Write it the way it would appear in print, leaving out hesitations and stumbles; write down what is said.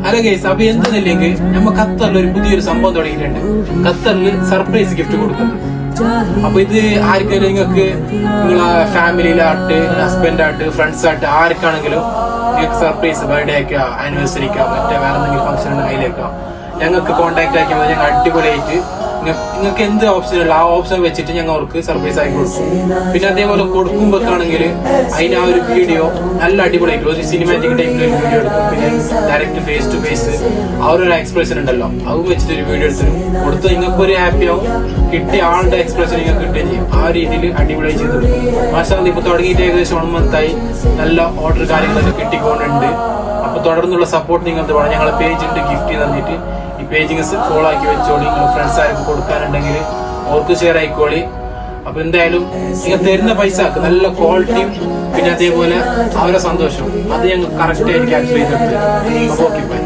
അല്ല ഗൈസ്, അപ്പൊ എന്തെന്നില്ലെങ്കിൽ നമ്മ ഖത്തറിൽ ഒരു പുതിയൊരു സംഭവം തുടങ്ങിയിട്ടുണ്ട്. ഖത്തറിൽ സർപ്രൈസ് ഗിഫ്റ്റ് കൊടുക്കുന്നത്. അപ്പൊ ഇത് ആർക്കെങ്കിലും നിങ്ങൾക്ക് നിങ്ങളെ ഫാമിലിയിലായിട്ട്, ഹസ്ബൻഡായിട്ട്, ഫ്രണ്ട്സായിട്ട് ആർക്കാണെങ്കിലും നിങ്ങൾക്ക് സർപ്രൈസ്, ബർത്ത്ഡേ ആക്കുക, ആനിവേഴ്സറിക്കാ, മറ്റേ വേറെ എന്തെങ്കിലും ഫംഗ്ഷൻ ഉണ്ട് അതിലേക്കാം ഞങ്ങൾക്ക് കോൺടാക്ട് ആക്കിയാൽ മതി. ഞങ്ങൾ അടിപൊളിയായിട്ട് നിങ്ങൾക്ക് എന്ത് ഓപ്ഷൻ ഉള്ള ആ ഓപ്ഷൻ വെച്ചിട്ട് ഞങ്ങൾ അവർക്ക് സർപ്രൈസ് ആക്കി കൊടുക്കും. പിന്നെ അതേപോലെ കൊടുക്കുമ്പോഴാണെങ്കിൽ അതിന് ആ ഒരു വീഡിയോ നല്ല അടിപൊളിയായിട്ട് ഒരു സിനിമാറ്റിക് ടൈപ്പിൽ ഒരു വീഡിയോ എടുക്കും. പിന്നെ ഡയറക്റ്റ് ഫേസ് ടു ഫേസ് ആ ഒരു എക്സ്പ്രഷൻ ഉണ്ടല്ലോ, അത് വെച്ചിട്ട് ഒരു വീഡിയോ എടുത്തിരും. കൊടുത്ത് നിങ്ങൾക്ക് ഒരു ഹാപ്പി ആവും, കിട്ടിയ ആളുടെ എക്സ്പ്രഷൻ നിങ്ങൾക്ക് കിട്ടുകയും ചെയ്യും. ആ രീതിയിൽ അടിപൊളിയായി ചെയ്ത് കൊടുക്കും. മാഷാ ഇപ്പൊ തുടങ്ങിയിട്ട് ഏകദേശം 1 മന്തായി. നല്ല ഓർഡർ കാര്യങ്ങളൊക്കെ കിട്ടിക്കൊണ്ടുണ്ട്. അപ്പൊ തുടർന്നുള്ള സപ്പോർട്ട് നിങ്ങൾക്ക് വേണം. ഞങ്ങളെ പേജ് ഉണ്ട്, ഗിഫ്റ്റ് തന്നിട്ട് ഈ പേജിങ് ഫോളോ ആക്കി വെച്ചോളി. നിങ്ങൾ ഫ്രണ്ട്സ് ആർക്ക് കൊടുക്കാനുണ്ടെങ്കിൽ അവർക്ക് ഷെയർ ആയിക്കോളി. അപ്പൊ എന്തായാലും നിങ്ങൾ തരുന്ന പൈസ നല്ല ക്വാളിറ്റിയും പിന്നെ അതേപോലെ അവരെ സന്തോഷവും അത് ഞങ്ങൾ കറക്റ്റ് ആയിട്ട് ക്യാൻസൽ ചെയ്തിട്ട് ഓക്കെ ബൈ.